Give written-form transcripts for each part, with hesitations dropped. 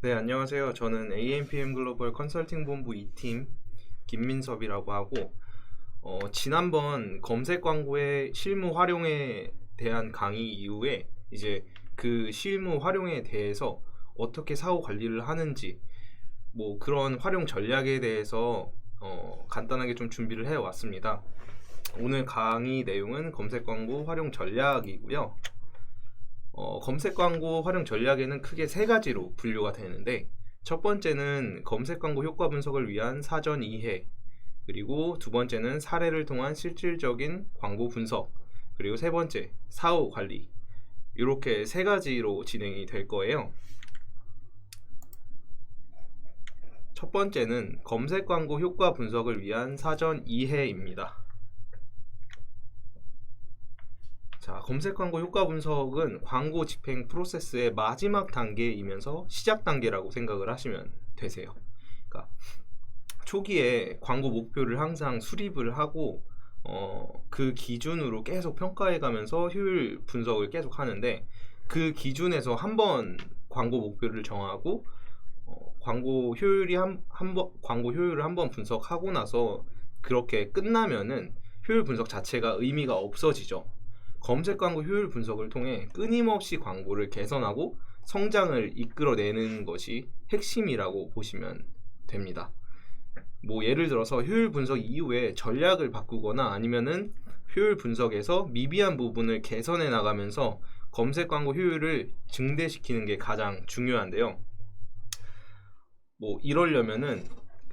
네, 안녕하세요. 저는 AMPM 글로벌 컨설팅 본부 2팀 김민섭이라고 하고, 지난번 검색 광고의 실무 활용에 대한 강의 이후에 이제 그 실무 활용에 대해서 어떻게 사후 관리를 하는지, 뭐 그런 활용 전략에 대해서 간단하게 좀 준비를 해 왔습니다. 오늘 강의 내용은 검색 광고 활용 전략이고요. 검색 광고 활용 전략에는 크게 세 가지로 분류가 되는데, 첫 번째는 검색 광고 효과 분석을 위한 사전 이해, 그리고 두 번째는 사례를 통한 실질적인 광고 분석, 그리고 세 번째 사후 관리. 이렇게 세 가지로 진행이 될 거예요. 첫 번째는 검색 광고 효과 분석을 위한 사전 이해입니다. 자, 검색 광고 효과 분석은 광고 집행 프로세스의 마지막 단계이면서 시작 단계라고 생각을 하시면 되세요. 그러니까 초기에 광고 목표를 항상 수립을 하고 그 기준으로 계속 평가해 가면서 효율 분석을 계속 하는데, 그 기준에서 한번 광고 목표를 정하고 광고 효율을 한번 분석하고 나서 그렇게 끝나면은 효율 분석 자체가 의미가 없어지죠. 검색 광고 효율 분석을 통해 끊임없이 광고를 개선하고 성장을 이끌어내는 것이 핵심이라고 보시면 됩니다. 뭐 예를 들어서 효율 분석 이후에 전략을 바꾸거나 아니면은 효율 분석에서 미비한 부분을 개선해 나가면서 검색 광고 효율을 증대시키는 게 가장 중요한데요. 뭐 이러려면은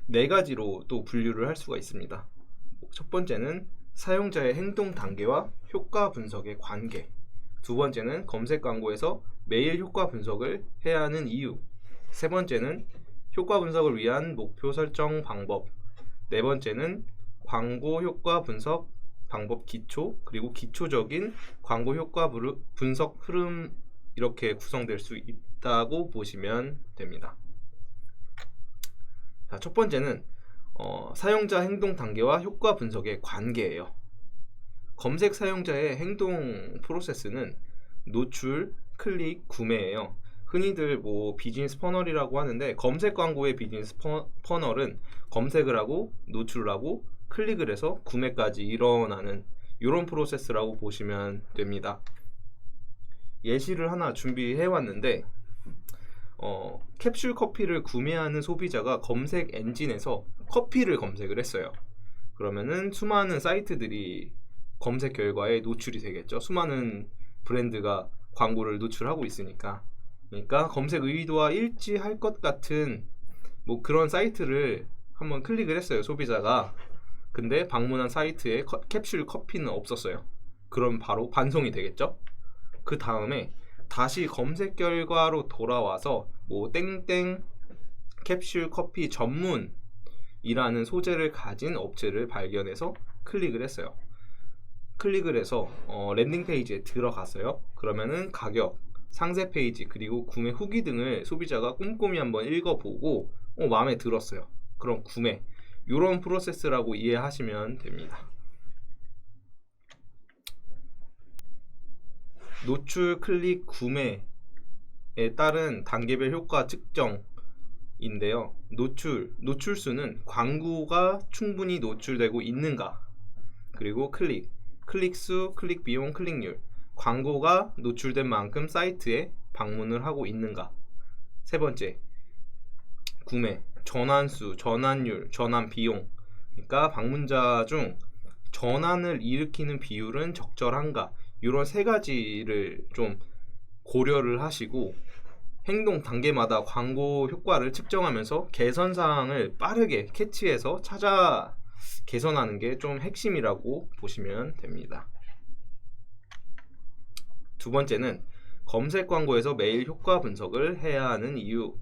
네 가지로 또 분류를 할 수가 있습니다. 첫 번째는 사용자의 행동 단계와 효과 분석의 관계, 두 번째는 검색 광고에서 매일 효과 분석을 해야 하는 이유, 세 번째는 효과 분석을 위한 목표 설정 방법, 네 번째는 광고 효과 분석 방법 기초, 그리고 기초적인 광고 효과 분석 흐름, 이렇게 구성될 수 있다고 보시면 됩니다. 자, 첫 번째는 사용자 행동 단계와 효과 분석의 관계예요. 검색 사용자의 행동 프로세스는 노출, 클릭, 구매예요. 흔히들 뭐 비즈니스 퍼널이라고 하는데, 검색 광고의 비즈니스 퍼널은 검색을 하고 노출을 하고 클릭을 해서 구매까지 일어나는 이런 프로세스라고 보시면 됩니다. 예시를 하나 준비해 왔는데, 캡슐 커피를 구매하는 소비자가 검색 엔진에서 커피를 검색을 했어요. 그러면은 수많은 사이트들이 검색 결과에 노출이 되겠죠. 수많은 브랜드가 광고를 노출하고 있으니까. 그러니까 검색 의도와 일치할 것 같은 뭐 그런 사이트를 한번 클릭을 했어요, 소비자가. 근데 방문한 사이트에 캡슐 커피는 없었어요. 그럼 바로 반송이 되겠죠. 그 다음에 다시 검색 결과로 돌아와서 뭐 땡땡 캡슐 커피 전문이라는 소재를 가진 업체를 발견해서 클릭을 했어요. 클릭을 해서 랜딩 페이지에 들어갔어요. 그러면은 가격, 상세 페이지, 그리고 구매 후기 등을 소비자가 꼼꼼히 한번 읽어보고 마음에 들었어요. 그럼 구매, 이런 프로세스라고 이해하시면 됩니다. 노출, 클릭, 구매에 따른 단계별 효과 측정인데요. 노출수는 광고가 충분히 노출되고 있는가, 그리고 클릭수, 클릭 비용, 클릭률, 광고가 노출된 만큼 사이트에 방문을 하고 있는가. 세 번째, 구매, 전환수, 전환율, 전환 비용. 그러니까 방문자 중 전환을 일으키는 비율은 적절한가. 이런 세 가지를 좀 고려를 하시고 행동 단계마다 광고 효과를 측정하면서 개선 사항을 빠르게 캐치해서 찾아 개선하는 게 좀 핵심이라고 보시면 됩니다. 두 번째는 검색 광고에서 매일 효과 분석을 해야 하는 이유.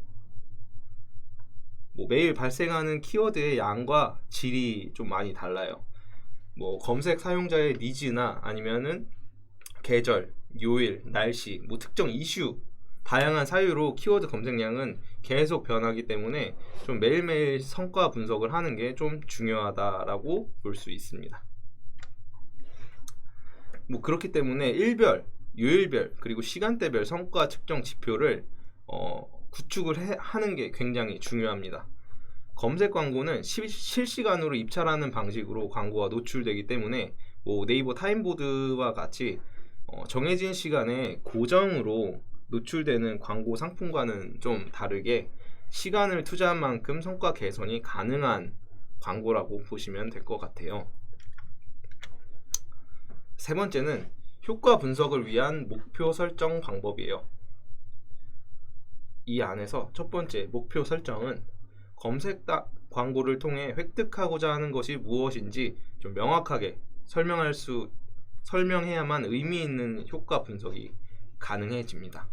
뭐 매일 발생하는 키워드의 양과 질이 좀 많이 달라요. 뭐 검색 사용자의 니즈나 아니면은 계절, 요일, 날씨, 뭐 특정 이슈, 다양한 사유로 키워드 검색량은 계속 변하기 때문에 좀 매일매일 성과 분석을 하는 게 좀 중요하다라고 볼 수 있습니다. 뭐 그렇기 때문에 일별, 요일별, 그리고 시간대별 성과 측정 지표를 구축을 하는 게 굉장히 중요합니다. 검색 광고는 실시간으로 입찰하는 방식으로 광고가 노출되기 때문에 뭐 네이버 타임보드와 같이 정해진 시간에 고정으로 노출되는 광고 상품과는 좀 다르게 시간을 투자한 만큼 성과 개선이 가능한 광고라고 보시면 될 것 같아요. 세 번째는 효과 분석을 위한 목표 설정 방법이에요. 이 안에서 첫 번째 목표 설정은 검색 광고를 통해 획득하고자 하는 것이 무엇인지 좀 명확하게 설명해야만 의미 있는 효과 분석이 가능해집니다.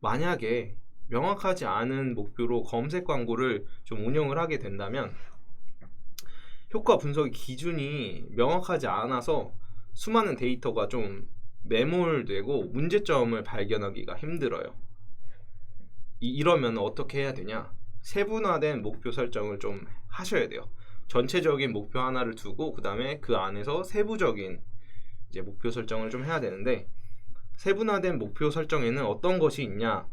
만약에 명확하지 않은 목표로 검색 광고를 좀 운영을 하게 된다면 효과 분석의 기준이 명확하지 않아서 수많은 데이터가 좀 매몰되고 문제점을 발견하기가 힘들어요. 이러면 어떻게 해야 되냐? 세분화된 목표 설정을 좀 하셔야 돼요. 전체적인 목표 하나를 두고 그 다음에 그 안에서 세부적인 이제 목표 설정을 좀 해야 되는데, 세분화된 목표 설정에는 어떤 것이 있냐?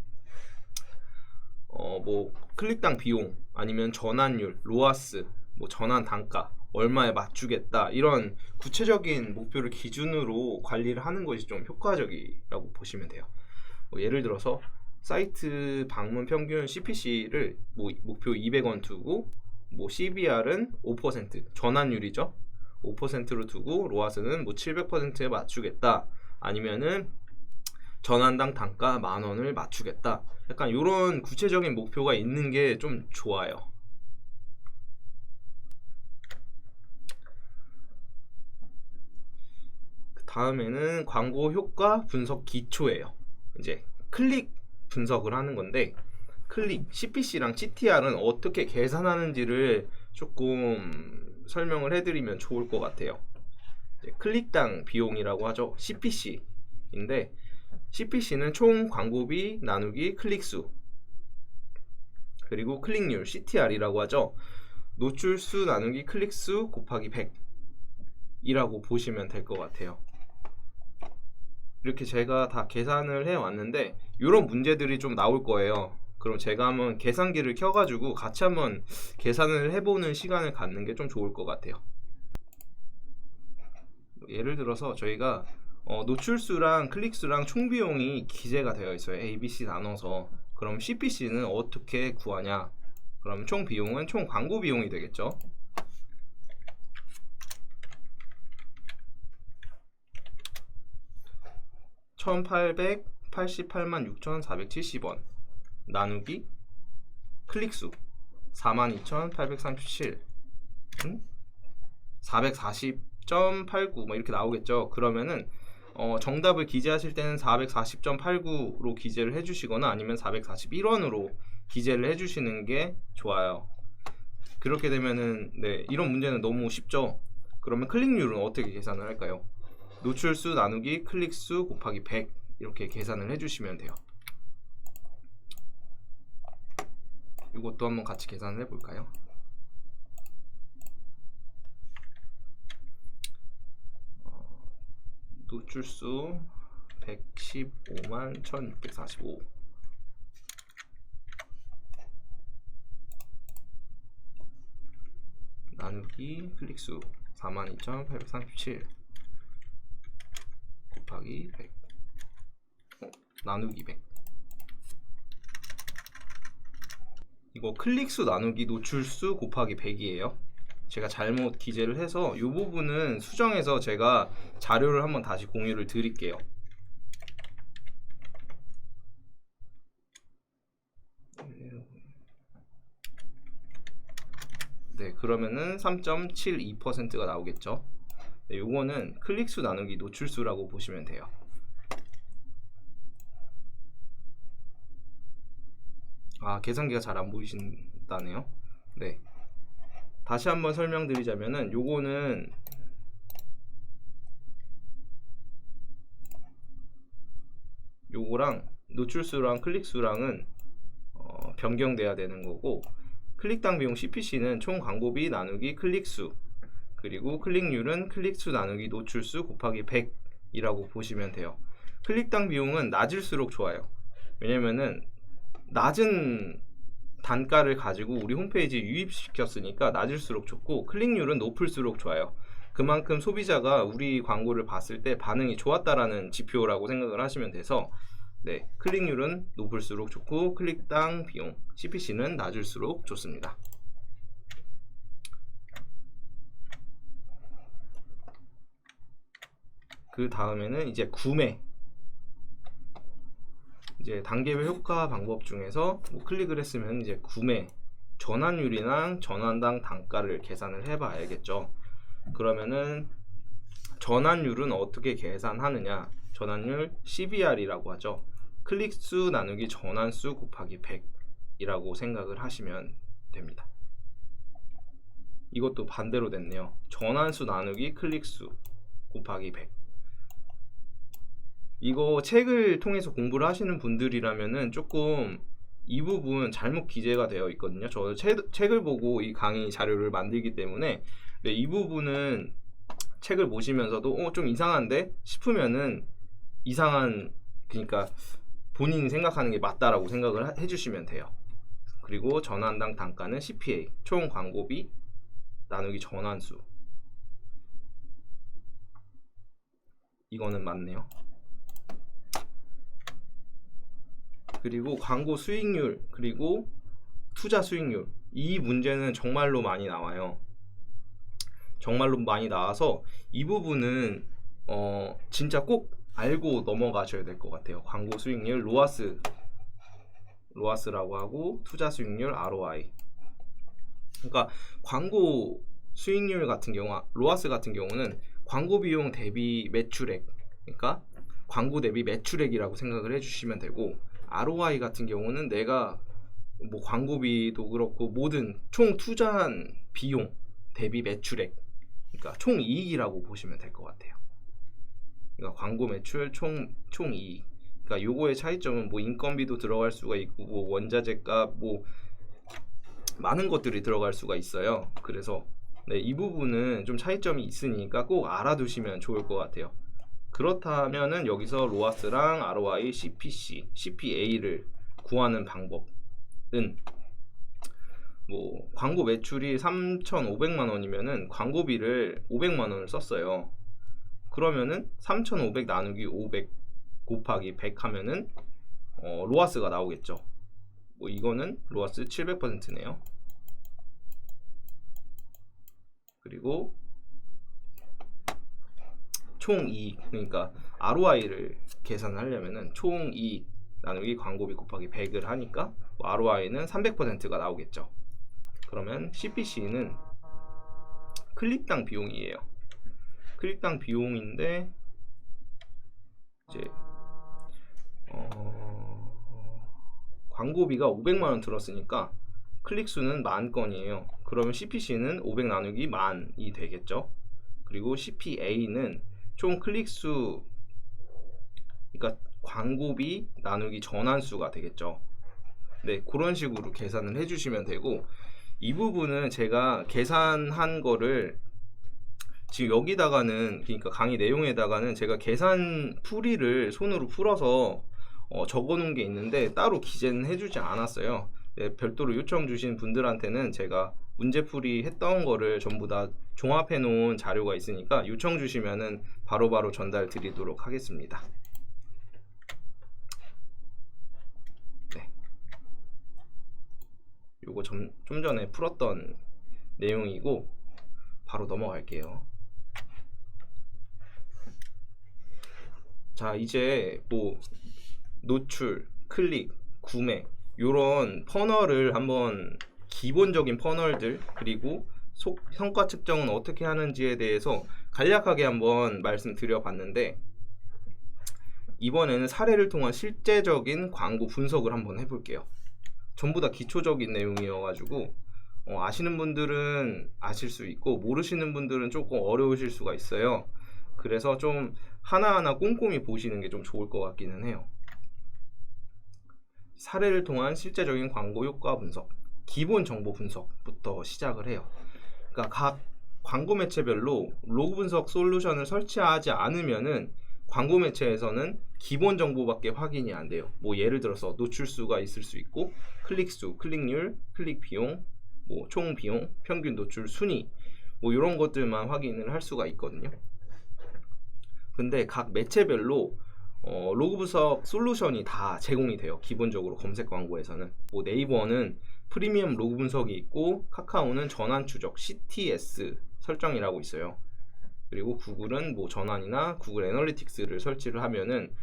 뭐 클릭당 비용, 아니면 전환율, 로아스, 뭐 전환 단가, 얼마에 맞추겠다, 이런 구체적인 목표를 기준으로 관리를 하는 것이 좀 효과적이라고 보시면 돼요. 뭐 예를 들어서 사이트 방문 평균 CPC를 뭐 목표 200원 두고, 뭐 CBR은 5%, 전환율이죠, 5%로 두고 로아스는 뭐 700%에 맞추겠다, 아니면은 전환당 단가 10,000원을 맞추겠다, 약간 이런 구체적인 목표가 있는 게 좀 좋아요. 다음에는 광고 효과 분석 기초예요. 이제 클릭 분석을 하는 건데, 클릭, CPC랑 CTR은 어떻게 계산하는지를 조금 설명을 해드리면 좋을 것 같아요. 클릭당 비용이라고 하죠. CPC인데, CPC는 총 광고비 나누기 클릭수, 그리고 클릭률, CTR이라고 하죠. 노출수 나누기 클릭수 곱하기 100이라고 보시면 될 것 같아요. 이렇게 제가 다 계산을 해 왔는데 이런 문제들이 좀 나올 거예요. 그럼 제가 한번 계산기를 켜가지고 같이 한번 계산을 해보는 시간을 갖는 게 좀 좋을 것 같아요. 예를 들어서 저희가 노출수랑 클릭수랑 총 비용이 기재가 되어 있어요. A, B, C 나눠서. 그럼 CPC는 어떻게 구하냐? 그럼 총 비용은 총 광고 비용이 되겠죠. $1,888만 6,470원 나누기 클릭수 42,837, 440.89 뭐 이렇게 나오겠죠. 그러면은 정답을 기재하실 때는 440.89로 기재를 해주시거나 아니면 441원으로 기재를 해주시는 게 좋아요. 그렇게 되면은 이런 문제는 너무 쉽죠. 그러면 클릭률은 어떻게 계산을 할까요? 노출수 나누기 클릭수 곱하기 100 이렇게 계산을 해주시면 돼요. 이것도 한번 같이 계산을 해볼까요? 노출수 115만 1645 나누기 클릭수 42,837 곱하기 100 나누기 100. 이거 클릭수 나누기 노출수 곱하기 100이에요. 제가 잘못 기재를 해서 이 부분은 수정해서 제가 자료를 한번 다시 공유를 드릴게요. 네, 그러면은 3.72%가 나오겠죠. 네, 요거는 클릭수 나누기 노출수라고 보시면 돼요. 계산기가 잘 안 보이신다네요. 네, 다시 한번 설명드리자면은 요거는 요거랑 노출수랑 클릭수랑은 변경돼야 되는 거고, 클릭당 비용 CPC는 총 광고비 나누기 클릭수, 그리고 클릭률은 클릭수 나누기 노출수 곱하기 100이라고 보시면 돼요. 클릭당 비용은 낮을수록 좋아요. 왜냐면은 낮은 단가를 가지고 우리 홈페이지에 유입시켰으니까 낮을수록 좋고, 클릭률은 높을수록 좋아요. 그만큼 소비자가 우리 광고를 봤을 때 반응이 좋았다라는 지표라고 생각을 하시면 돼서, 네, 클릭률은 높을수록 좋고 클릭당 비용 CPC는 낮을수록 좋습니다. 그 다음에는 이제 구매, 이제 단계별 효과 방법 중에서 뭐 클릭을 했으면 이제 구매 전환율이랑 전환당 단가를 계산을 해봐야겠죠. 그러면은 전환율은 어떻게 계산하느냐? 전환율 CBR이라고 하죠. 클릭수 나누기 전환수 곱하기 100이라고 생각을 하시면 됩니다. 이것도 반대로 됐네요. 전환수 나누기 클릭수 곱하기 100. 이거 책을 통해서 공부를 하시는 분들이라면은 조금 이 부분 잘못 기재가 되어 있거든요. 저 책을 보고 이 강의 자료를 만들기 때문에, 네, 이 부분은 책을 보시면서도 좀 이상한데 싶으면은 이상한, 그러니까 본인이 생각하는 게 맞다라고 생각을 해주시면 돼요. 그리고 전환당 단가는 CPA, 총 광고비 나누기 전환수. 이거는 맞네요. 그리고 광고 수익률, 그리고 투자 수익률, 이 문제는 정말로 많이 나와요. 정말로 많이 나와서 이 부분은 진짜 꼭 알고 넘어가셔야 될 것 같아요. 광고 수익률 로아스라고 하고, 투자 수익률 ROI. 그러니까 광고 수익률 같은 경우, 로아스 같은 경우는 광고 비용 대비 매출액, 그러니까 광고 대비 매출액이라고 생각을 해주시면 되고, ROI 같은 경우는 내가 뭐 광고비도 그렇고 모든 총 투자한 비용 대비 매출액, 그러니까 총 이익이라고 보시면 될 것 같아요. 그러니까 광고 매출 총 이익. 그러니까 요거의 차이점은 뭐 인건비도 들어갈 수가 있고, 뭐 원자재값, 뭐 많은 것들이 들어갈 수가 있어요. 그래서 네, 이 부분은 좀 차이점이 있으니까 꼭 알아두시면 좋을 것 같아요. 그렇다면은 여기서 로아스랑 ROI, CPC, CPA를 구하는 방법은, 뭐 광고 매출이 3,500만 원이면은 광고비를 500만 원을 썼어요. 그러면은 3,500 나누기 500 곱하기 100 하면은 로아스가 나오겠죠. 뭐 이거는 로아스 700%네요. 그리고 총이익, 그러니까 ROI를 계산하려면은 총이익 나누기 광고비 곱하기 100을 하니까 ROI는 300%가 나오겠죠. 그러면 CPC는 클릭당 비용이에요. 클릭당 비용인데 이제 광고비가 500만 원 들었으니까 클릭 수는 10,000건이에요. 그러면 CPC는 500 나누기 10,000이 되겠죠. 그리고 CPA는 총 클릭 수, 그러니까 광고비 나누기 전환수가 되겠죠. 네, 그런 식으로 계산을 해주시면 되고, 이 부분은 제가 계산한 거를 지금 여기다가는, 그러니까 강의 내용에다가는 제가 계산 풀이를 손으로 풀어서 적어 놓은 게 있는데 따로 기재는 해주지 않았어요. 네, 별도로 요청 주신 분들한테는 제가 문제풀이 했던 거를 전부 다 종합해 놓은 자료가 있으니까 요청 주시면은 바로바로 전달 드리도록 하겠습니다. 네, 요거 좀 전에 풀었던 내용이고 바로 넘어갈게요. 자, 이제 뭐 노출, 클릭, 구매, 요런 퍼널을 한번, 기본적인 퍼널들, 그리고 성과 측정은 어떻게 하는지에 대해서 간략하게 한번 말씀드려 봤는데, 이번에는 사례를 통한 실제적인 광고 분석을 한번 해볼게요. 전부 다 기초적인 내용이어가지고 아시는 분들은 아실 수 있고 모르시는 분들은 조금 어려우실 수가 있어요. 그래서 좀 하나하나 꼼꼼히 보시는 게 좀 좋을 것 같기는 해요. 사례를 통한 실제적인 광고 효과 분석, 기본 정보 분석부터 시작을 해요. 그러니까 각 광고 매체별로 로그 분석 솔루션을 설치하지 않으면은 광고 매체에서는 기본 정보밖에 확인이 안 돼요. 뭐 예를 들어서 노출수가 있을 수 있고 클릭수, 클릭률, 클릭 비용, 뭐 총 비용, 평균 노출 순위 뭐 이런 것들만 확인을 할 수가 있거든요. 근데 각 매체별로 로그 분석 솔루션이 다 제공이 돼요. 기본적으로 검색 광고에서는 뭐 네이버는 프리미엄 로그 분석이 있고 카카오는 전환 추적 CTS 설정이라고 있어요. 그리고 구글은 뭐 전환이나 구글 애널리틱스를 설치를 하면은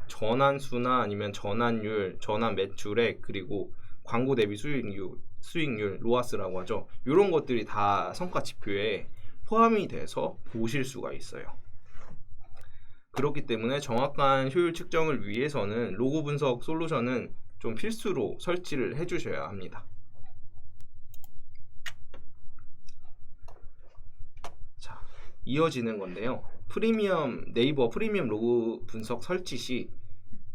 전환수나 아니면 전환율, 전환 매출액 그리고 광고 대비 수익률 로아스라고 하죠. 이런 것들이 다 성과 지표에 포함이 돼서 보실 수가 있어요. 그렇기 때문에 정확한 효율 측정을 위해서는 로고 분석 솔루션은 좀 필수로 설치를 해주셔야 합니다. 자, 이어지는 건데요. 네이버 프리미엄 로고 분석 설치 시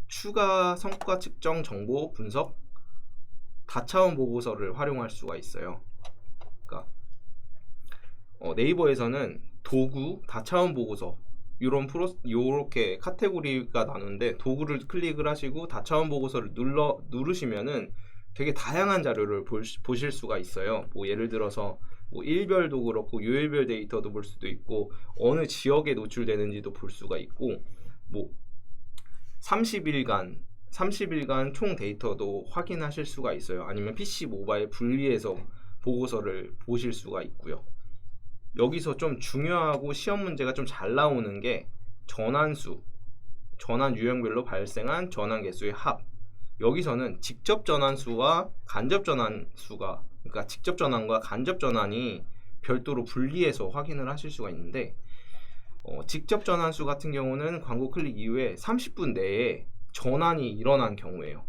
추가 성과 측정 정보 분석 다차원 보고서를 활용할 수가 있어요. 그러니까 네이버에서는 도구, 다차원 보고서 요렇게 카테고리가 나누는데 도구를 클릭을 하시고 다차원 보고서를 누르시면은 되게 다양한 자료를 보실 수가 있어요. 뭐 예를 들어서 뭐 일별도 그렇고 요일별 데이터도 볼 수도 있고 어느 지역에 노출되는지도 볼 수가 있고 뭐 30일간 총 데이터도 확인하실 수가 있어요. 아니면 PC 모바일 분리해서 보고서를 보실 수가 있고요. 여기서 좀 중요하고 시험 문제가 좀 잘 나오는 게 전환수, 전환 유형별로 발생한 전환 개수의 합. 여기서는 직접 전환수와 간접 전환수가, 그러니까 직접 전환과 간접 전환이 별도로 분리해서 확인을 하실 수가 있는데 직접 전환수 같은 경우는 광고 클릭 이후에 30분 내에 전환이 일어난 경우예요.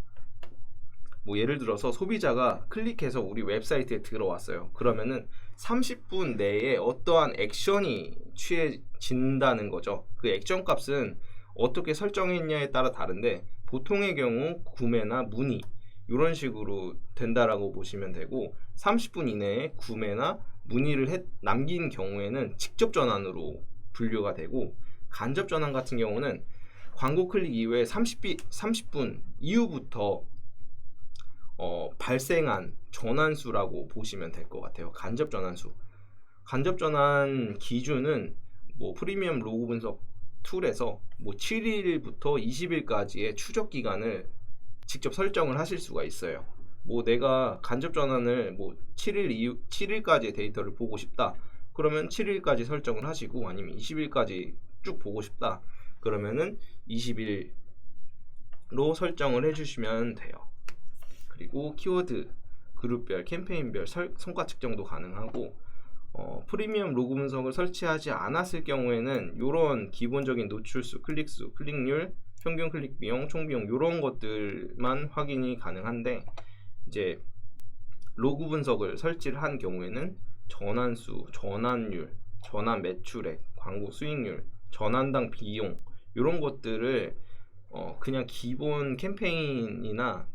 뭐 예를 들어서 소비자가 클릭해서 우리 웹사이트에 들어왔어요. 그러면은 30분 내에 어떠한 액션이 취해진다는 거죠. 그 액션 값은 어떻게 설정했냐에 따라 다른데 보통의 경우 구매나 문의 이런 식으로 된다라고 보시면 되고 30분 이내에 구매나 문의를 남긴 경우에는 직접 전환으로 분류가 되고 간접 전환 같은 경우는 광고 클릭 이후에 30분 이후부터 발생한 전환수라고 보시면 될 것 같아요. 간접 전환수. 간접 전환 기준은 뭐 프리미엄 로그 분석 툴에서 뭐 7일부터 20일까지의 추적 기간을 직접 설정을 하실 수가 있어요. 뭐 내가 간접 전환을 뭐 7일까지의 데이터를 보고 싶다. 그러면 7일까지 설정을 하시고 아니면 20일까지 쭉 보고 싶다. 그러면은 20일로 설정을 해주시면 돼요. 그리고 키워드, 그룹별, 캠페인별 성과 측정도 가능하고 프리미엄 로그 분석을 설치하지 않았을 경우에는 이런 기본적인 노출수, 클릭수, 클릭률, 평균 클릭 비용, 총 비용 이런 것들만 확인이 가능한데 이제 로그 분석을 설치를 한 경우에는 전환수, 전환율, 전환 매출액, 광고 수익률, 전환당 비용 이런 것들을 그냥 기본 캠페인이나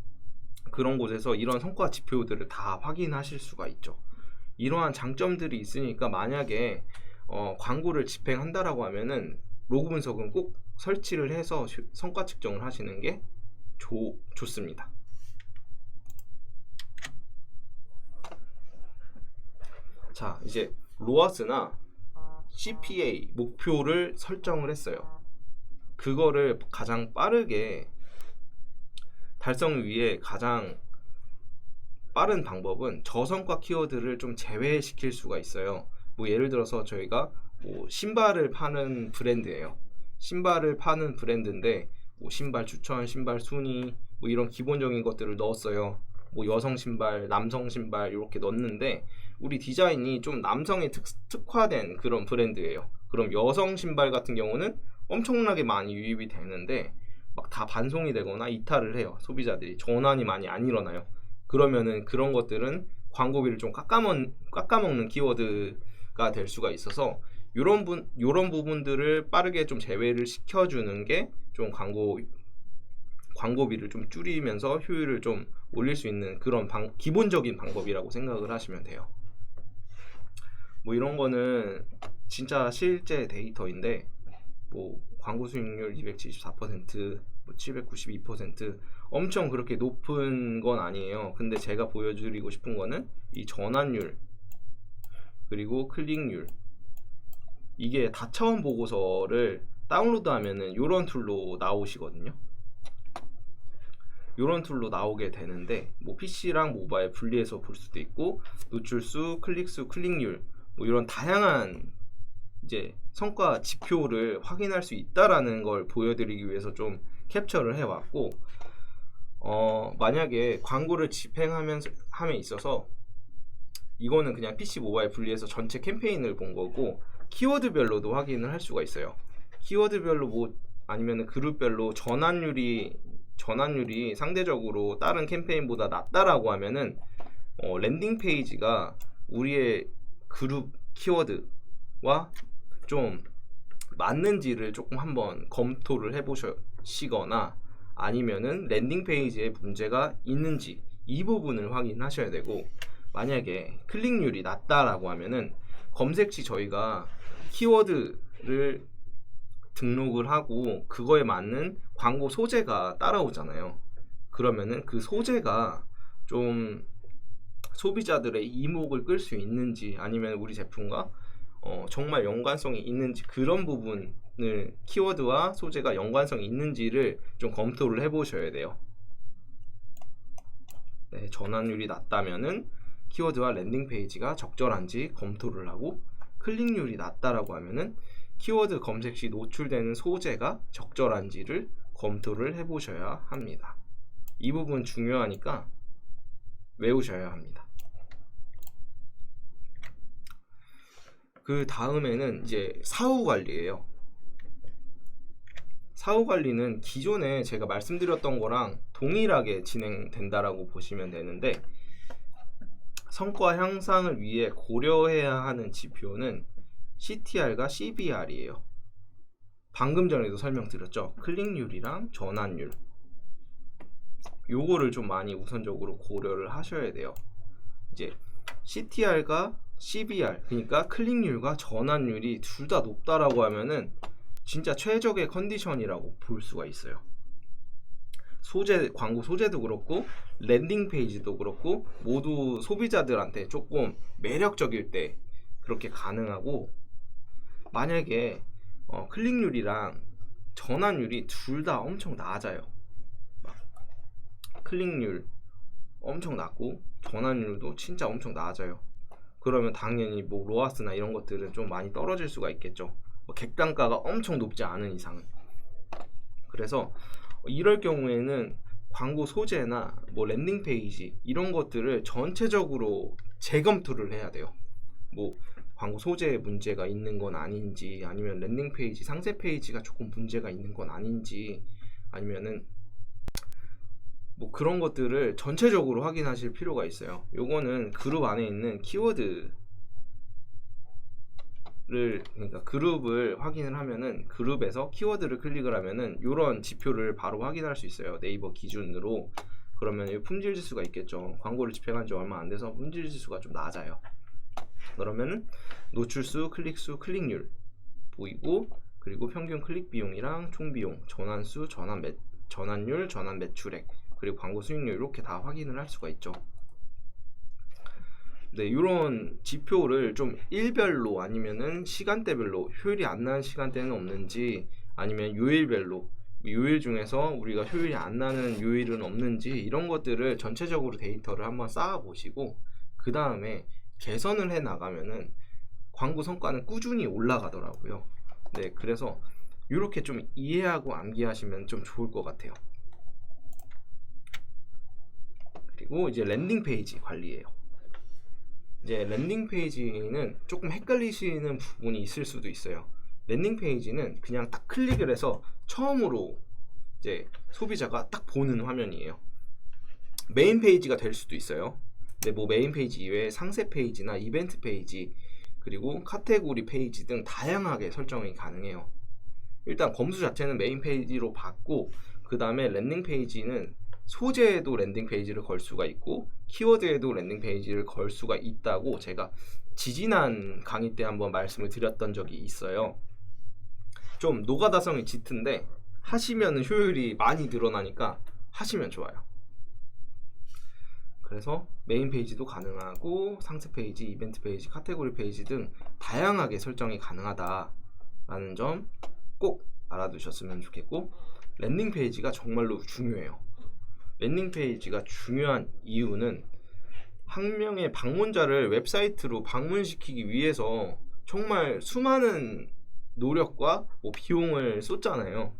그런 곳에서 이런 성과 지표들을 다 확인하실 수가 있죠. 이러한 장점들이 있으니까 만약에 광고를 집행한다라고 하면은 로그 분석은 꼭 설치를 해서 성과 측정을 하시는 게 좋습니다. 자, 이제 로아스나 CPA 목표를 설정을 했어요. 그거를 가장 빠르게 달성을 위해 가장 빠른 방법은 저성과 키워드를 좀 제외시킬 수가 있어요. 뭐 예를 들어서 저희가 뭐 신발을 파는 브랜드예요. 신발을 파는 브랜드인데 뭐 신발 추천, 신발 순위 뭐 이런 기본적인 것들을 넣었어요. 뭐 여성 신발, 남성 신발 이렇게 넣었는데 우리 디자인이 좀 남성에 특화된 그런 브랜드예요. 그럼 여성 신발 같은 경우는 엄청나게 많이 유입이 되는데 막 다 반송이 되거나 이탈을 해요. 소비자들이 전환이 많이 안 일어나요. 그러면은 그런 것들은 광고비를 좀 깎아먹는 키워드가 될 수가 있어서 요런 부분들을 빠르게 좀 제외를 시켜주는 게 좀 광고비를 좀 줄이면서 효율을 좀 올릴 수 있는 그런 기본적인 방법이라고 생각을 하시면 돼요. 뭐 이런 거는 진짜 실제 데이터인데 뭐 광고 수익률 274%, 뭐 792% 엄청 그렇게 높은 건 아니에요. 근데 제가 보여드리고 싶은 거는 이 전환율 그리고 클릭률, 이게 다차원 보고서를 다운로드하면은 이런 툴로 나오시거든요. 이런 툴로 나오게 되는데 뭐 PC랑 모바일 분리해서 볼 수도 있고 노출수, 클릭수, 클릭률 뭐 이런 다양한 이제 성과 지표를 확인할 수 있다라는 걸 보여드리기 위해서 좀 캡처를 해왔고, 만약에 광고를 집행하면 함에 있어서 이거는 그냥 PC 모바일 분리해서 전체 캠페인을 본 거고 키워드별로도 확인을 할 수가 있어요. 키워드별로 뭐 아니면 그룹별로 전환율이 상대적으로 다른 캠페인보다 낮다라고 하면은 랜딩 페이지가 우리의 그룹 키워드와 좀 맞는지를 조금 한번 검토를 해보시거나 아니면은 랜딩 페이지에 문제가 있는지 이 부분을 확인하셔야 되고, 만약에 클릭률이 낮다라고 하면은 검색 시 저희가 키워드를 등록을 하고 그거에 맞는 광고 소재가 따라오잖아요. 그러면은 그 소재가 좀 소비자들의 이목을 끌 수 있는지 아니면 우리 제품과 정말 연관성이 있는지, 그런 부분을 키워드와 소재가 연관성이 있는지를 좀 검토를 해보셔야 돼요. 네, 전환율이 낮다면은 키워드와 랜딩 페이지가 적절한지 검토를 하고, 클릭률이 낮다라고 하면은 키워드 검색 시 노출되는 소재가 적절한지를 검토를 해보셔야 합니다. 이 부분 중요하니까 외우셔야 합니다. 그 다음에는 이제 사후 관리예요. 사후 관리는 기존에 제가 말씀드렸던 거랑 동일하게 진행된다라고 보시면 되는데, 성과 향상을 위해 고려해야 하는 지표는 CTR과 CBR이에요. 방금 전에도 설명드렸죠. 클릭률이랑 전환율, 요거를 좀 많이 우선적으로 고려를 하셔야 돼요. 이제 CTR과 CBR, 그러니까 클릭률과 전환율이 둘 다 높다라고 하면은 진짜 최적의 컨디션이라고 볼 수가 있어요. 광고 소재도 그렇고 랜딩 페이지도 그렇고 모두 소비자들한테 조금 매력적일 때 그렇게 가능하고, 만약에 클릭률이랑 전환율이 둘 다 엄청 낮아요. 클릭률 엄청 낮고 전환율도 진짜 엄청 낮아요. 그러면 당연히 뭐 로아스나 이런 것들은 좀 많이 떨어질 수가 있겠죠. 객단가가 엄청 높지 않은 이상은. 그래서 이럴 경우에는 광고 소재나 뭐 랜딩 페이지 이런 것들을 전체적으로 재검토를 해야 돼요. 뭐 광고 소재에 문제가 있는 건 아닌지, 아니면 랜딩 페이지 상세 페이지가 조금 문제가 있는 건 아닌지, 아니면은 뭐 그런 것들을 전체적으로 확인하실 필요가 있어요. 요거는 그룹 안에 있는 키워드를, 그러니까 그룹을 확인을 하면은 그룹에서 키워드를 클릭을 하면은 요런 지표를 바로 확인할 수 있어요. 네이버 기준으로. 그러면 품질 지수가 있겠죠. 광고를 집행한 지 얼마 안 돼서 품질 지수가 좀 낮아요. 그러면은 노출수, 클릭수, 클릭률 보이고, 그리고 평균 클릭 비용이랑 총 비용, 전환수, 전환율, 전환 매출액, 그리고 광고 수익률 이렇게 다 확인을 할 수가 있죠. 네, 이런 지표를 좀 일별로 아니면은 시간대별로 효율이 안 나는 시간대는 없는지, 아니면 요일별로 요일 중에서 우리가 효율이 안 나는 요일은 없는지, 이런 것들을 전체적으로 데이터를 한번 쌓아 보시고 그 다음에 개선을 해 나가면은 광고 성과는 꾸준히 올라가더라고요. 네, 그래서 이렇게 좀 이해하고 암기하시면 좀 좋을 것 같아요. 그리고 이제 랜딩 페이지 관리예요. 이제 랜딩 페이지는 조금 헷갈리시는 부분이 있을 수도 있어요. 랜딩 페이지는 그냥 딱 클릭을 해서 처음으로 이제 소비자가 딱 보는 화면이에요. 메인 페이지가 될 수도 있어요. 근데 뭐 메인 페이지 이외에 상세 페이지나 이벤트 페이지, 그리고 카테고리 페이지 등 다양하게 설정이 가능해요. 일단 검수 자체는 메인 페이지로 받고, 그 다음에 랜딩 페이지는 소재에도 랜딩 페이지를 걸 수가 있고 키워드에도 랜딩 페이지를 걸 수가 있다고 제가 지지난 강의 때 한번 말씀을 드렸던 적이 있어요. 좀 노가다성이 짙은데 하시면 효율이 많이 늘어나니까 하시면 좋아요. 그래서 메인 페이지도 가능하고 상세 페이지, 이벤트 페이지, 카테고리 페이지 등 다양하게 설정이 가능하다라는 점 꼭 알아두셨으면 좋겠고, 랜딩 페이지가 정말로 중요해요. 랜딩 페이지가 중요한 이유는 한 명의 방문자를 웹사이트로 방문시키기 위해서 정말 수많은 노력과 뭐 비용을 쏟잖아요.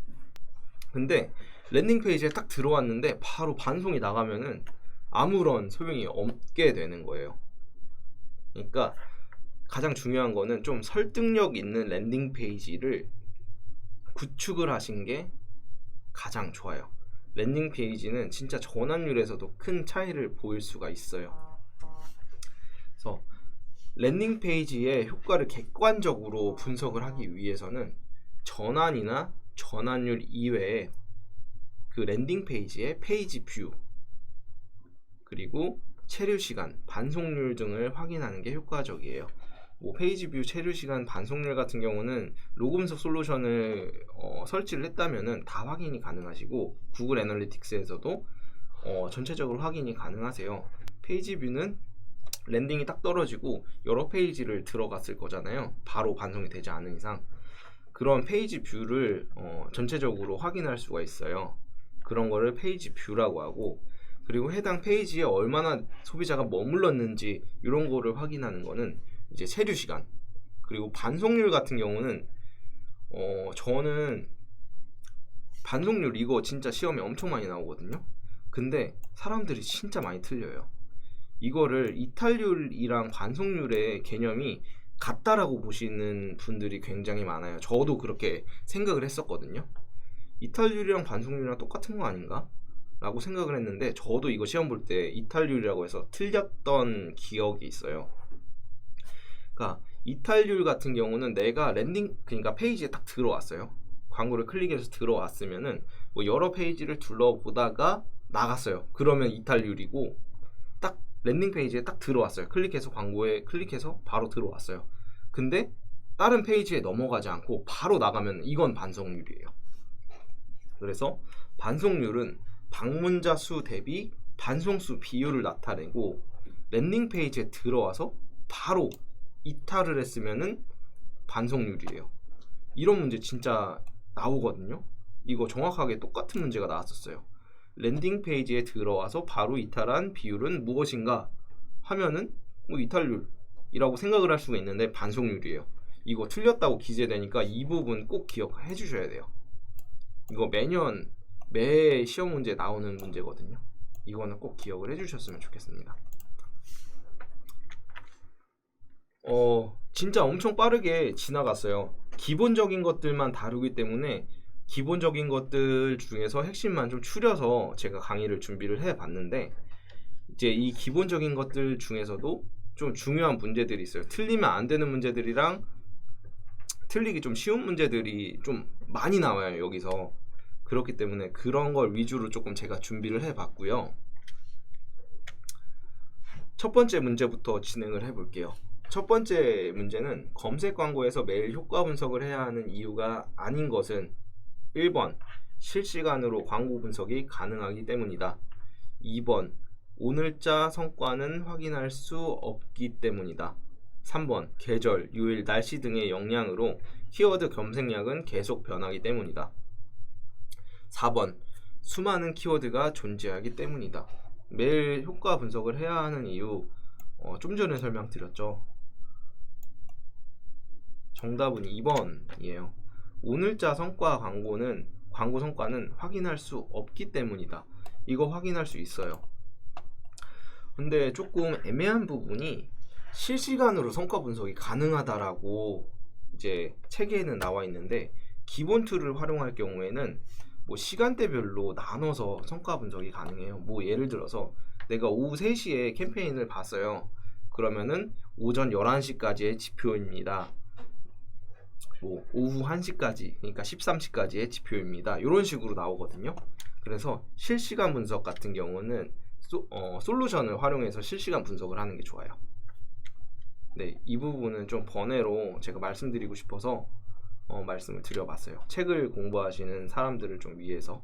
근데 랜딩 페이지에 딱 들어왔는데 바로 반송이 나가면은 아무런 소용이 없게 되는 거예요. 그러니까 가장 중요한 거는 좀 설득력 있는 랜딩 페이지를 구축을 하신 게 가장 좋아요. 랜딩 페이지는 진짜 전환율에서도 큰 차이를 보일 수가 있어요. 그래서 랜딩 페이지의 효과를 객관적으로 분석을 하기 위해서는 전환이나 전환율 이외에 그 랜딩 페이지의 페이지 뷰, 그리고 체류 시간, 반송률 등을 확인하는 게 효과적이에요. 뭐 페이지 뷰, 체류 시간, 반송률 같은 경우는 로그 분석 솔루션을 설치를 했다면은 다 확인이 가능하시고, 구글 애널리틱스에서도 전체적으로 확인이 가능하세요. 페이지 뷰는 랜딩이 딱 떨어지고 여러 페이지를 들어갔을 거잖아요. 바로 반송이 되지 않은 이상 그런 페이지 뷰를 전체적으로 확인할 수가 있어요. 그런 거를 페이지 뷰라고 하고, 그리고 해당 페이지에 얼마나 소비자가 머물렀는지 이런 거를 확인하는 거는 이제 체류 시간, 그리고 반송률 같은 경우는 저는 반송률 이거 진짜 시험에 엄청 많이 나오거든요. 근데 사람들이 진짜 많이 틀려요. 이거를 이탈률이랑 반송률의 개념이 같다라고 보시는 분들이 굉장히 많아요. 저도 그렇게 생각을 했었거든요. 이탈률이랑 반송률이랑 똑같은 거 아닌가? 라고 생각을 했는데, 저도 이거 시험 볼 때 이탈률이라고 해서 틀렸던 기억이 있어요. 그러니까 이탈률 같은 경우는 내가 그러니까 페이지에 딱 들어왔어요. 광고를 클릭해서 들어왔으면은 뭐 여러 페이지를 둘러보다가 나갔어요. 그러면 이탈률이고, 딱 랜딩 페이지에 딱 들어왔어요. 클릭해서 광고에 클릭해서 바로 들어왔어요. 근데 다른 페이지에 넘어가지 않고 바로 나가면 이건 반송률이에요. 그래서 반송률은 방문자 수 대비 반송수 비율을 나타내고, 랜딩 페이지에 들어와서 바로 이탈을 했으면은 반송률이에요. 이런 문제 진짜 나오거든요. 이거 정확하게 똑같은 문제가 나왔었어요. 랜딩 페이지에 들어와서 바로 이탈한 비율은 무엇인가 하면은 뭐 이탈률이라고 생각을 할 수가 있는데 반송률이에요. 이거 틀렸다고 기재되니까 이 부분 꼭 기억해 주셔야 돼요. 이거 매년 매 시험 문제 나오는 문제거든요. 이거는 꼭 기억을 해 주셨으면 좋겠습니다. 진짜 엄청 빠르게 지나갔어요. 기본적인 것들만 다루기 때문에 기본적인 것들 중에서 핵심만 좀 추려서 제가 강의를 준비를 해봤는데, 이제 이 기본적인 것들 중에서도 좀 중요한 문제들이 있어요. 틀리면 안 되는 문제들이랑 틀리기 좀 쉬운 문제들이 좀 많이 나와요, 여기서. 그렇기 때문에 그런 걸 위주로 조금 제가 준비를 해봤고요. 첫 번째 문제부터 진행을 해볼게요. 첫 번째 문제는 검색 광고에서 매일 효과 분석을 해야 하는 이유가 아닌 것은 1번 실시간으로 광고 분석이 가능하기 때문이다. 2번 오늘자 성과는 확인할 수 없기 때문이다. 3번 계절, 요일, 날씨 등의 영향으로 키워드 검색량은 계속 변하기 때문이다. 4번 수많은 키워드가 존재하기 때문이다. 매일 효과 분석을 해야 하는 이유 좀 전에 설명드렸죠. 정답은 2번이에요. 오늘자 성과 광고 성과는 확인할 수 없기 때문이다. 이거 확인할 수 있어요. 근데 조금 애매한 부분이 실시간으로 성과 분석이 가능하다라고 이제 책에는 나와 있는데, 기본 툴을 활용할 경우에는 뭐 시간대별로 나눠서 성과 분석이 가능해요. 뭐 예를 들어서 내가 오후 3시에 캠페인을 봤어요. 그러면은 오전 11시까지의 지표입니다. 뭐 오후 1시까지, 그러니까 13시까지의 지표입니다. 이런 식으로 나오거든요. 그래서 실시간 분석 같은 경우는 솔루션을 활용해서 실시간 분석을 하는 게 좋아요. 네, 이 부분은 좀 번외로 제가 말씀드리고 싶어서 말씀을 드려봤어요. 책을 공부하시는 사람들을 좀 위해서.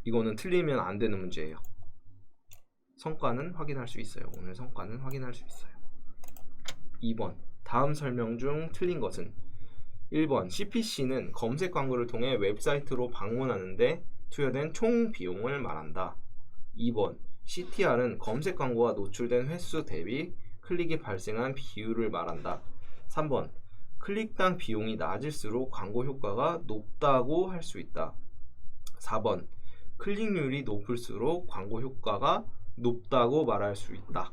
이거는 틀리면 안 되는 문제예요. 성과는 확인할 수 있어요. 오늘 성과는 확인할 수 있어요. 2번 다음 설명 중 틀린 것은 1번 CPC는 검색 광고를 통해 웹사이트로 방문하는데 투여된 총 비용을 말한다. 2번 CTR은 검색 광고와 노출된 횟수 대비 클릭이 발생한 비율을 말한다. 3번 클릭당 비용이 낮을수록 광고 효과가 높다고 할 수 있다. 4번 클릭률이 높을수록 광고 효과가 높다고 말할 수 있다.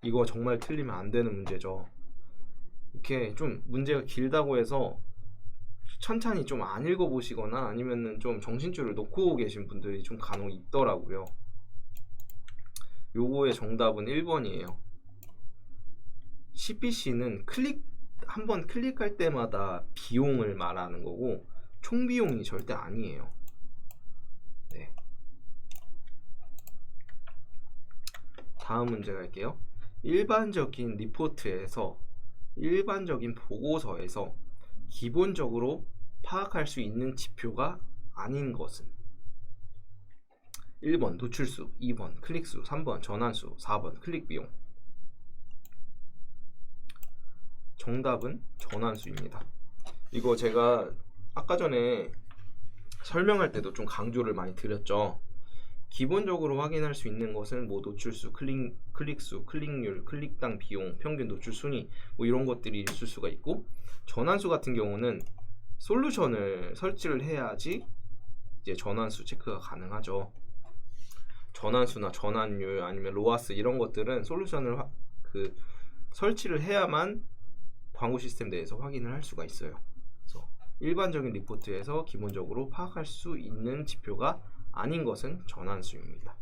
이거 정말 틀리면 안 되는 문제죠. 이렇게 좀 문제가 길다고 해서 천천히 좀 안 읽어보시거나 아니면은 좀 정신줄을 놓고 계신 분들이 좀 간혹 있더라고요. 요거의 정답은 1번이에요. CPC는 한번 클릭할 때마다 비용을 말하는 거고 총 비용이 절대 아니에요. 네. 다음 문제 갈게요. 일반적인 리포트에서 일반적인 보고서에서 기본적으로 파악할 수 있는 지표가 아닌 것은 1번 노출수, 2번 클릭수, 3번 전환수, 4번 클릭비용. 정답은 전환수입니다. 이거 제가 아까 전에 설명할 때도 좀 강조를 많이 드렸죠. 기본적으로 확인할 수 있는 것은 뭐 노출수, 클릭수, 클릭률, 클릭당 비용, 평균 노출 순위 뭐 이런 것들이 있을 수가 있고, 전환수 같은 경우는 솔루션을 설치를 해야지 이제 전환수 체크가 가능하죠. 전환수나 전환율 아니면 로아스 이런 것들은 솔루션을 설치를 해야만 광고 시스템 내에서 확인을 할 수가 있어요. 그래서 일반적인 리포트에서 기본적으로 파악할 수 있는 지표가 아닌 것은 전환수입니다.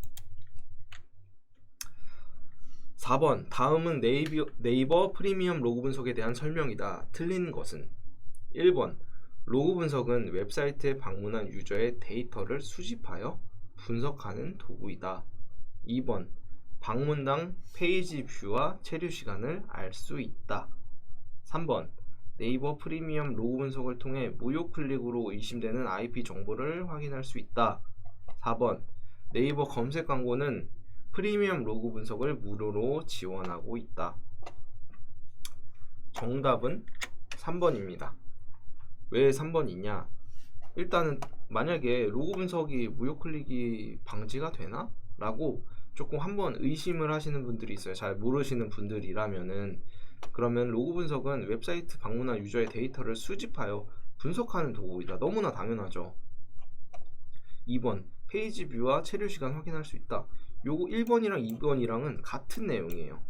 4번 다음은 네이버 프리미엄 로그 분석에 대한 설명이다. 틀린 것은 1번 로그 분석은 웹사이트에 방문한 유저의 데이터를 수집하여 분석하는 도구이다. 2번 방문당 페이지 뷰와 체류 시간을 알 수 있다. 3번 네이버 프리미엄 로그 분석을 통해 무료 클릭으로 의심되는 IP 정보를 확인할 수 있다. 4번 네이버 검색 광고는 프리미엄 로그 분석을 무료로 지원하고 있다. 정답은 3번입니다. 왜 3번이냐? 일단은 만약에 로그 분석이 무료 클릭이 방지가 되나? 라고 조금 한번 의심을 하시는 분들이 있어요. 잘 모르시는 분들이라면은. 그러면 로그 분석은 웹사이트 방문한 유저의 데이터를 수집하여 분석하는 도구이다. 너무나 당연하죠. 2번 페이지 뷰와 체류 시간 확인할 수 있다. 요거 1번이랑 2번이랑은 같은 내용이에요.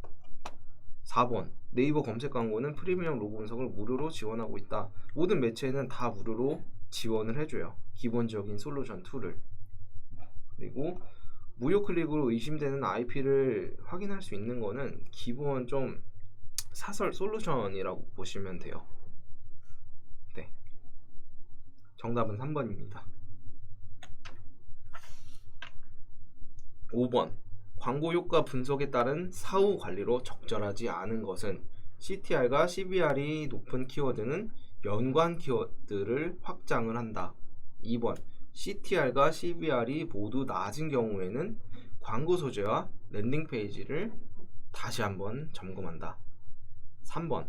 4번 네이버 검색 광고는 프리미엄 로그 분석을 무료로 지원하고 있다. 모든 매체는 다 무료로 지원을 해줘요. 기본적인 솔루션 툴을. 그리고 무료 클릭으로 의심되는 IP를 확인할 수 있는 거는 기본 좀 사설 솔루션이라고 보시면 돼요. 네. 정답은 3번입니다. 5번 광고 효과 분석에 따른 사후 관리로 적절하지 않은 것은 CTR과 CBR이 높은 키워드는 연관 키워드를 확장을 한다. 2번 CTR과 CBR이 모두 낮은 경우에는 광고 소재와 랜딩 페이지를 다시 한번 점검한다. 3번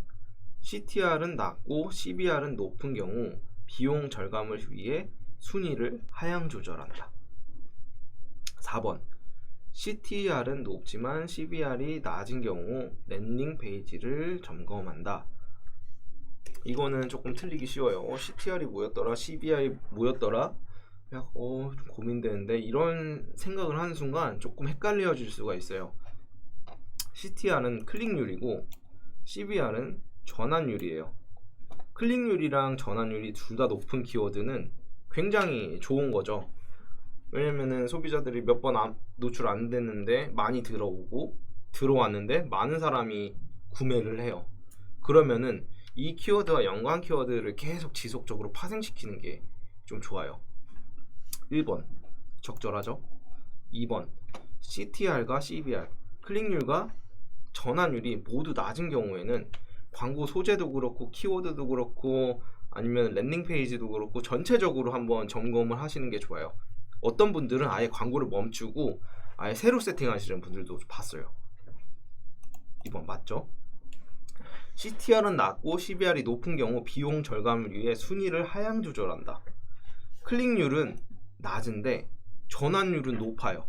CTR은 낮고 CBR은 높은 경우 비용 절감을 위해 순위를 하향 조절한다. 4번 CTR은 높지만 CBR이 낮은 경우 랜딩 페이지를 점검한다. 이거는 조금 틀리기 쉬워요. CTR이 뭐였더라? CBR이 뭐였더라? 좀 고민되는데, 이런 생각을 하는 순간 조금 헷갈려질 수가 있어요. CTR은 클릭률이고 CBR은 전환율이에요. 클릭률이랑 전환율이 둘 다 높은 키워드는 굉장히 좋은 거죠. 왜냐면은 소비자들이 몇 번 노출 안 됐는데 많이 들어왔는데 많은 사람이 구매를 해요. 그러면은 이 키워드와 연관 키워드를 계속 지속적으로 파생시키는 게 좀 좋아요. 1번 적절하죠. 2번 CTR과 CBR 클릭률과 전환율이 모두 낮은 경우에는 광고 소재도 그렇고 키워드도 그렇고 아니면 랜딩 페이지도 그렇고 전체적으로 한번 점검을 하시는 게 좋아요. 어떤 분들은 아예 광고를 멈추고 아예 새로 세팅하시는 분들도 봤어요. 2번 맞죠? CTR은 낮고 CBR이 높은 경우 비용 절감을 위해 순위를 하향 조절한다. 클릭률은 낮은데 전환율은 높아요.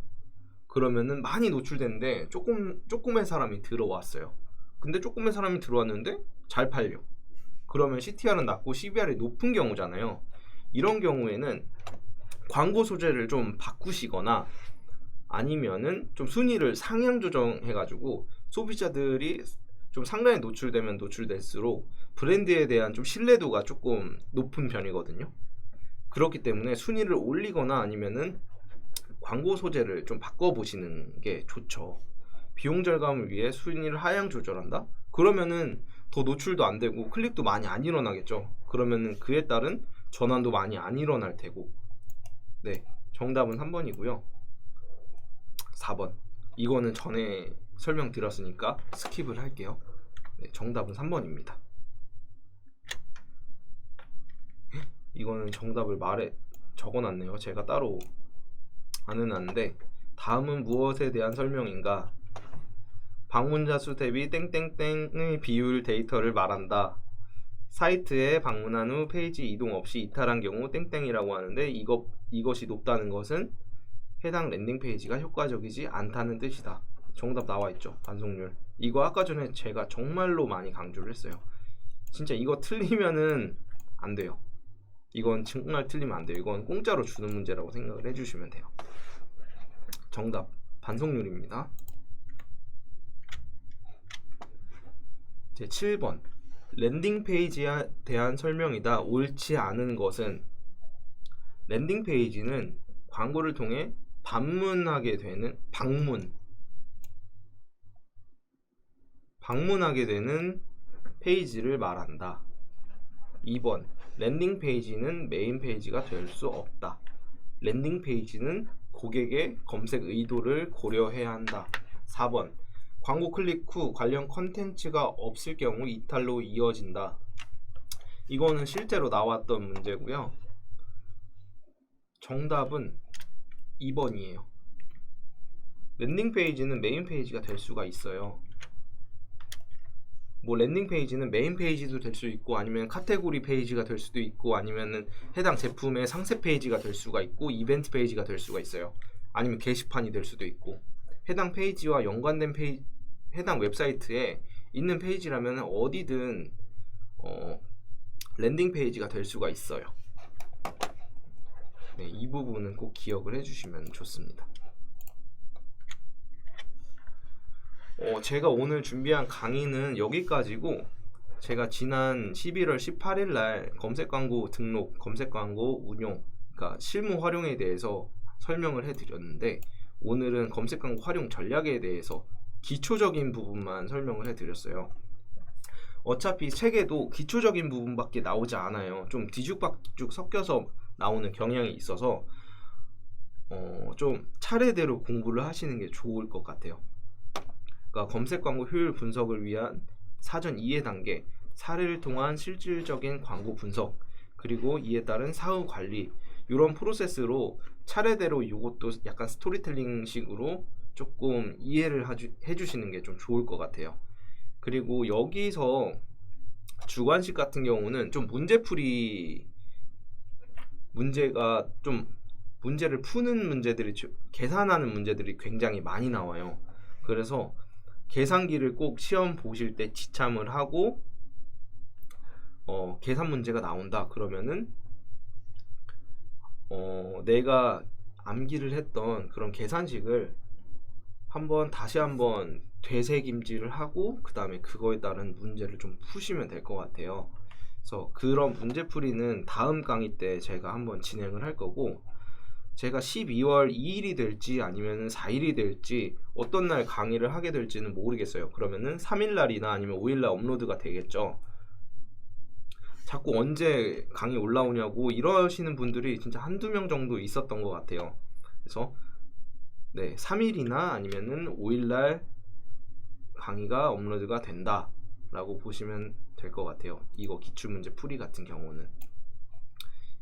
그러면은 많이 노출됐는데 조금의 사람이 들어왔어요. 근데 조금의 사람이 들어왔는데 잘 팔려. 그러면 CTR은 낮고 CBR이 높은 경우잖아요. 이런 경우에는 광고 소재를 좀 바꾸시거나 아니면은 좀 순위를 상향 조정해가지고 소비자들이 좀 상단에 노출되면 노출될수록 브랜드에 대한 좀 신뢰도가 조금 높은 편이거든요. 그렇기 때문에 순위를 올리거나 아니면은 광고 소재를 좀 바꿔보시는 게 좋죠. 비용 절감을 위해 순위를 하향 조절한다? 그러면은 더 노출도 안 되고 클릭도 많이 안 일어나겠죠. 그러면은 그에 따른 전환도 많이 안 일어날 테고. 네, 정답은 3번이고요. 4번. 이거는 전에 설명드렸으니까 스킵을 할게요. 네, 정답은 3번입니다. 이거는 정답을 적어놨네요. 제가 따로 안 해놨는데 다음은 무엇에 대한 설명인가? 방문자 수 대비 땡땡땡의 비율 데이터를 말한다. 사이트에 방문한 후 페이지 이동 없이 이탈한 경우 땡땡이라고 하는데 이것이 높다는 것은 해당 랜딩 페이지가 효과적이지 않다는 뜻이다. 정답 나와있죠. 반송률. 이거 아까 전에 제가 정말로 많이 강조를 했어요. 진짜 이거 틀리면은 안 돼요. 이건 정말 틀리면 안 돼요. 이건 공짜로 주는 문제라고 생각을 해주시면 돼요. 정답 반송률입니다. 제 7번 랜딩 페이지에 대한 설명이다. 옳지 않은 것은 랜딩 페이지는 광고를 통해 방문하게 되는 페이지를 말한다. 2번 랜딩 페이지는 메인 페이지가 될 수 없다. 랜딩 페이지는 고객의 검색 의도를 고려해야 한다. 4번 광고 클릭 후 관련 컨텐츠가 없을 경우 이탈로 이어진다. 이거는 실제로 나왔던 문제고요. 정답은 2번이에요. 랜딩 페이지는 메인 페이지가 될 수가 있어요. 뭐 랜딩 페이지는 메인 페이지도 될 수 있고 아니면 카테고리 페이지가 될 수도 있고 아니면은 해당 제품의 상세 페이지가 될 수가 있고 이벤트 페이지가 될 수가 있어요. 아니면 게시판이 될 수도 있고 해당 페이지와 연관된 해당 웹사이트에 있는 페이지라면 어디든 랜딩 페이지가 될 수가 있어요. 네, 이 부분은 꼭 기억을 해주시면 좋습니다. 제가 오늘 준비한 강의는 여기까지고 제가 지난 11월 18일 날 검색 광고 등록, 검색 광고 운용, 그러니까 실무 활용에 대해서 설명을 해드렸는데 오늘은 검색 광고 활용 전략에 대해서 기초적인 부분만 설명을 해드렸어요. 어차피 책에도 기초적인 부분밖에 나오지 않아요. 좀 뒤죽박죽 섞여서 나오는 경향이 있어서 좀 차례대로 공부를 하시는 게 좋을 것 같아요. 그러니까 검색 광고 효율 분석을 위한 사전 이해 단계, 사례를 통한 실질적인 광고 분석, 그리고 이에 따른 사후 관리 이런 프로세스로 차례대로 이것도 약간 스토리텔링 식으로 조금 이해를 해주시는 게 좀 좋을 것 같아요. 그리고 여기서 주관식 같은 경우는 좀 문제가 좀 문제를 푸는 문제들이 계산하는 문제들이 굉장히 많이 나와요. 그래서 계산기를 꼭 시험 보실 때 지참을 하고 계산 문제가 나온다 그러면은 내가 암기를 했던 그런 계산식을 다시 한번 되새김질을 하고 그 다음에 그거에 따른 문제를 좀 푸시면 될 것 같아요. 그래서 그런 문제풀이는 다음 강의 때 제가 한번 진행을 할 거고 제가 12월 2일이 될지 아니면 4일이 될지 어떤 날 강의를 하게 될지는 모르겠어요. 그러면은 3일 날이나 아니면 5일 날 업로드가 되겠죠. 자꾸 언제 강의 올라오냐고 이러시는 분들이 진짜 한두 명 정도 있었던 것 같아요. 그래서 네, 3일이나 아니면은 5일 날 강의가 업로드가 된다 라고 보시면 될 것 같아요. 이거 기출문제 풀이 같은 경우는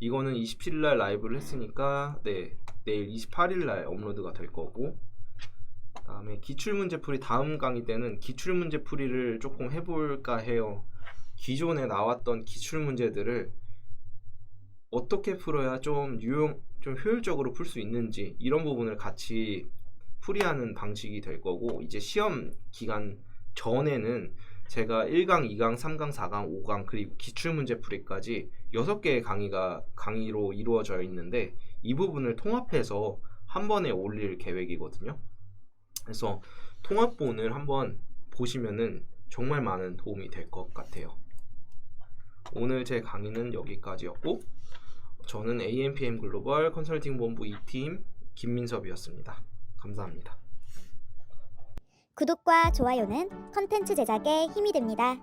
이거는 27일날 라이브를 했으니까 네, 내일 28일날 업로드가 될 거고, 다음에 기출문제 풀이 다음 강의 때는 기출문제 풀이를 조금 해볼까 해요. 기존에 나왔던 기출문제들을 어떻게 풀어야 좀 효율적으로 풀 수 있는지 이런 부분을 같이 풀이하는 방식이 될 거고, 이제 시험 기간 전에는 제가 1강, 2강, 3강, 4강, 5강 그리고 기출문제 풀이까지 6개의 강의로 이루어져 있는데 이 부분을 통합해서 한 번에 올릴 계획이거든요. 그래서 통합본을 한번 보시면은 정말 많은 도움이 될 것 같아요. 오늘 제 강의는 여기까지였고, 저는 AMPM 글로벌 컨설팅 본부 2팀 김민섭이었습니다. 감사합니다. 구독과 좋아요는 컨텐츠 제작에 힘이 됩니다.